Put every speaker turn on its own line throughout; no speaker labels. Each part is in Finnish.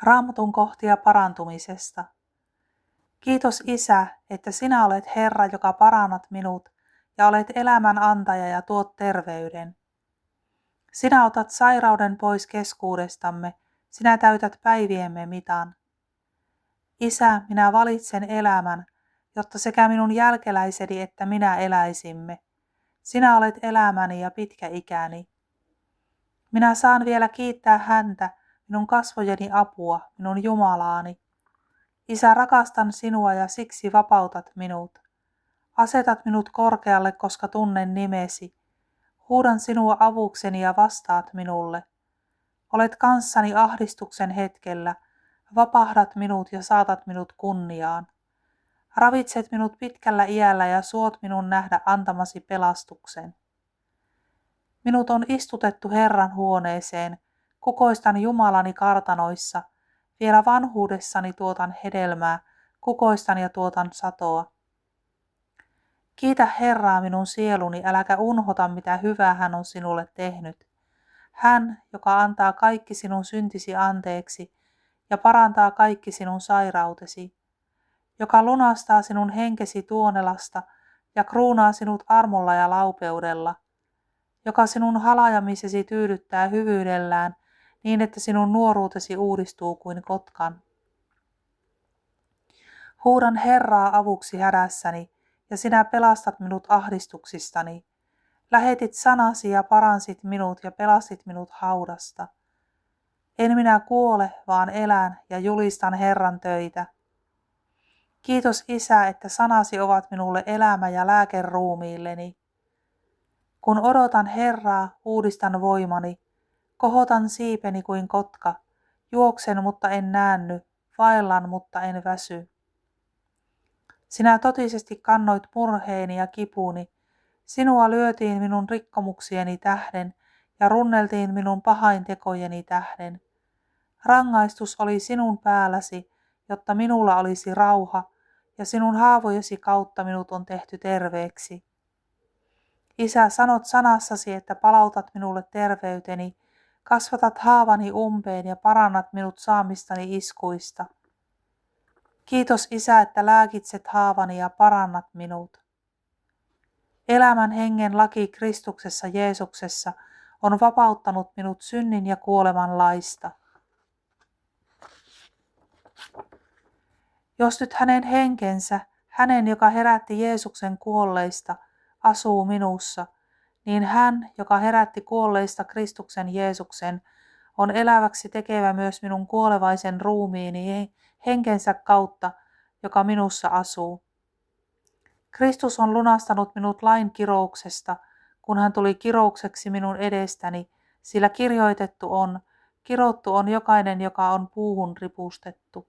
Raamatun kohtia parantumisesta. Kiitos Isä, että sinä olet Herra, joka parannat minut, ja olet elämän antaja ja tuot terveyden. Sinä otat sairauden pois keskuudestamme, sinä täytät päiviemme mitan. Isä, minä valitsen elämän, jotta sekä minun jälkeläiseni että minä eläisimme. Sinä olet elämäni ja pitkä ikäni. Minä saan vielä kiittää häntä, minun kasvojeni apua, minun Jumalaani. Isä, rakastan sinua ja siksi vapautat minut. Asetat minut korkealle, koska tunnen nimesi. Huudan sinua avukseni ja vastaat minulle. Olet kanssani ahdistuksen hetkellä. Vapahdat minut ja saatat minut kunniaan. Ravitset minut pitkällä iällä ja suot minun nähdä antamasi pelastuksen. Minut on istutettu Herran huoneeseen, kukoistan Jumalani kartanoissa. Vielä vanhuudessani tuotan hedelmää, kukoistan ja tuotan satoa. Kiitä Herraa minun sieluni, äläkä unhota mitä hyvää hän on sinulle tehnyt. Hän, joka antaa kaikki sinun syntisi anteeksi ja parantaa kaikki sinun sairautesi, joka lunastaa sinun henkesi tuonelasta ja kruunaa sinut armolla ja laupeudella, joka sinun halajamisesi tyydyttää hyvyydellään niin, että sinun nuoruutesi uudistuu kuin kotkan. Huudan Herraa avuksi hädässäni, ja sinä pelastat minut ahdistuksistani. Lähetit sanasi ja paransit minut ja pelastit minut haudasta. En minä kuole, vaan elän ja julistan Herran töitä. Kiitos Isä, että sanasi ovat minulle elämä ja lääke ruumiilleni. Kun odotan Herraa, uudistan voimani. Kohotan siipeni kuin kotka. Juoksen, mutta en näänny. Vaellan, mutta en väsy. Sinä totisesti kannoit murheeni ja kipuni. Sinua lyötiin minun rikkomuksieni tähden ja runneltiin minun pahaintekojeni tähden. Rangaistus oli sinun päälläsi, jotta minulla olisi rauha, ja sinun haavojesi kautta minut on tehty terveeksi. Isä, sanot sanassasi, että palautat minulle terveyteni, kasvatat haavani umpeen ja parannat minut saamistani iskuista. Kiitos Isä, että lääkitset haavani ja parannat minut. Elämän hengen laki Kristuksessa Jeesuksessa on vapauttanut minut synnin ja kuoleman laista. Jos nyt hänen henkensä, hänen joka herätti Jeesuksen kuolleista, asuu minussa, niin hän, joka herätti kuolleista Kristuksen Jeesuksen, on eläväksi tekevä myös minun kuolevaisen ruumiini henkensä kautta, joka minussa asuu. Kristus on lunastanut minut lain kirouksesta, kun hän tuli kiroukseksi minun edestäni, sillä kirottu on jokainen, joka on puuhun ripustettu.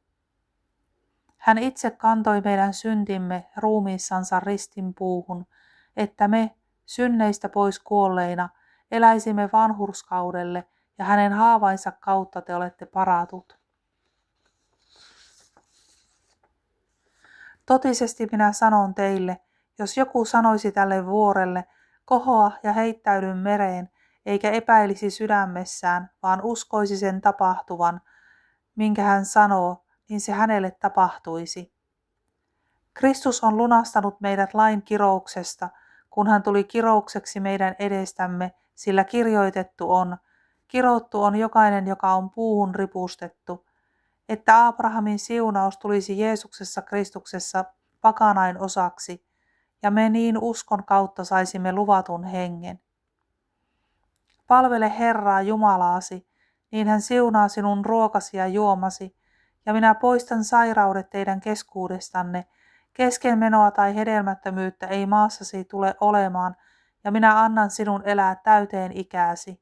Hän itse kantoi meidän syntimme ruumiissansa ristin puuhun, että me, synneistä pois kuolleina, eläisimme vanhurskaudelle ja hänen haavainsa kautta te olette paratut. Totisesti minä sanon teille, jos joku sanoisi tälle vuorelle, kohoa ja heittäydy mereen, eikä epäilisi sydämessään, vaan uskoisi sen tapahtuvan, minkä hän sanoo, niin se hänelle tapahtuisi. Kristus on lunastanut meidät lain kirouksesta, kun hän tuli kiroukseksi meidän edestämme, sillä kirottu on jokainen, joka on puuhun ripustettu, että Abrahamin siunaus tulisi Jeesuksessa Kristuksessa pakanain osaksi, ja me niin uskon kautta saisimme luvatun hengen. Palvele Herraa Jumalaasi, niin hän siunaa sinun ruokasi ja juomasi, ja minä poistan sairaudet teidän keskuudestanne, keskenmenoa tai hedelmättömyyttä ei maassasi tule olemaan, ja minä annan sinun elää täyteen ikääsi.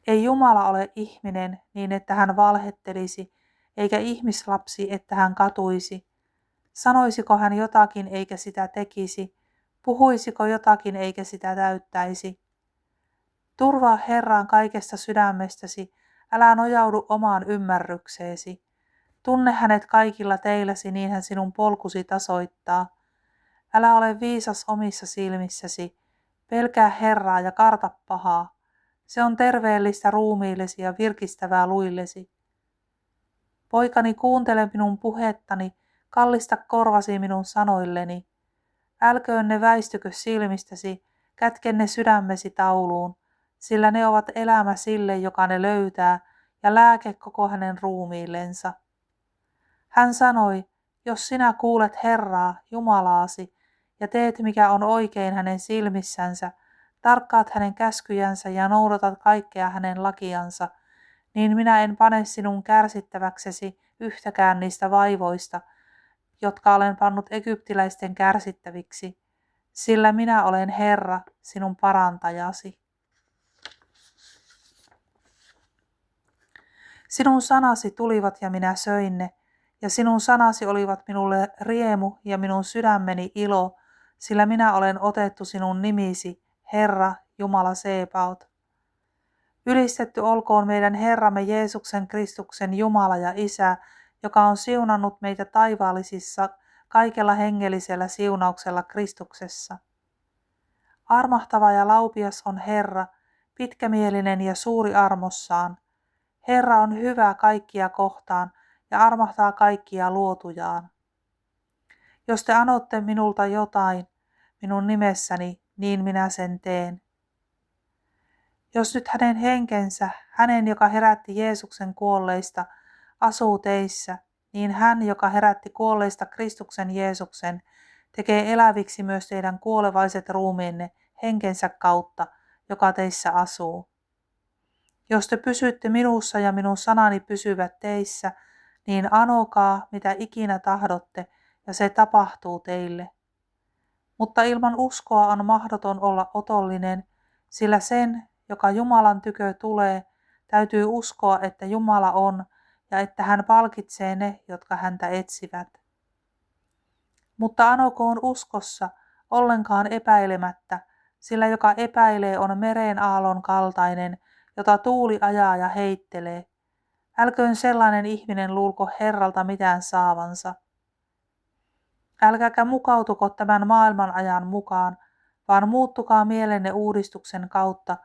Ei Jumala ole ihminen niin, että hän valhettelisi, eikä ihmislapsi, että hän katuisi. Sanoisiko hän jotakin eikä sitä tekisi, puhuisiko jotakin eikä sitä täyttäisi. Turvaa Herraan kaikesta sydämestäsi, älä nojaudu omaan ymmärrykseesi. Tunne hänet kaikilla teilläsi, niin hän sinun polkusi tasoittaa. Älä ole viisas omissa silmissäsi, pelkää Herraa ja karta pahaa. Se on terveellistä ruumiillesi ja virkistävää luillesi. Poikani, kuuntele minun puhettani, kallista korvasi minun sanoilleni. Älköön ne väistykö silmistäsi, kätke ne sydämesi tauluun, sillä ne ovat elämä sille, joka ne löytää, ja lääke koko hänen ruumiillensa. Hän sanoi, jos sinä kuulet Herraa, Jumalaasi, ja teet mikä on oikein hänen silmissänsä, tarkkaat hänen käskyjänsä ja noudatat kaikkea hänen lakiansa, niin minä en pane sinun kärsittäväksesi yhtäkään niistä vaivoista, jotka olen pannut egyptiläisten kärsittäviksi, sillä minä olen Herra, sinun parantajasi. Sinun sanasi tulivat ja minä söin ne, ja sinun sanasi olivat minulle riemu ja minun sydämeni ilo, sillä minä olen otettu sinun nimisi, Herra, Jumala Sebaot. Ylistetty olkoon meidän Herramme Jeesuksen Kristuksen Jumala ja Isä, joka on siunannut meitä taivaallisissa kaikella hengellisellä siunauksella Kristuksessa. Armahtava ja laupias on Herra, pitkämielinen ja suuri armossaan. Herra on hyvä kaikkia kohtaan ja armahtaa kaikkia luotujaan. Jos te anotte minulta jotain minun nimessäni, niin minä sen teen. Jos nyt hänen henkensä, hänen joka herätti Jeesuksen kuolleista, asuu teissä, niin hän, joka herätti kuolleista Kristuksen Jeesuksen, tekee eläviksi myös teidän kuolevaiset ruumiinne henkensä kautta, joka teissä asuu. Jos te pysytte minussa ja minun sanani pysyvät teissä, niin anokaa, mitä ikinä tahdotte, ja se tapahtuu teille. Mutta ilman uskoa on mahdoton olla otollinen, sillä sen, joka Jumalan tykö tulee, täytyy uskoa, että Jumala on, ja että hän palkitsee ne, jotka häntä etsivät. Mutta anokoon uskossa, ollenkaan epäilemättä, sillä joka epäilee on meren aallon kaltainen, jota tuuli ajaa ja heittelee. Älköön sellainen ihminen luulko Herralta mitään saavansa. Älkääkä mukautuko tämän maailman ajan mukaan, vaan muuttukaa mielenne uudistuksen kautta,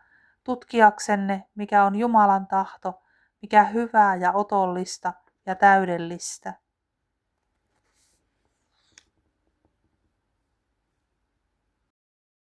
tutkiaksenne, mikä on Jumalan tahto, mikä hyvää ja otollista ja täydellistä.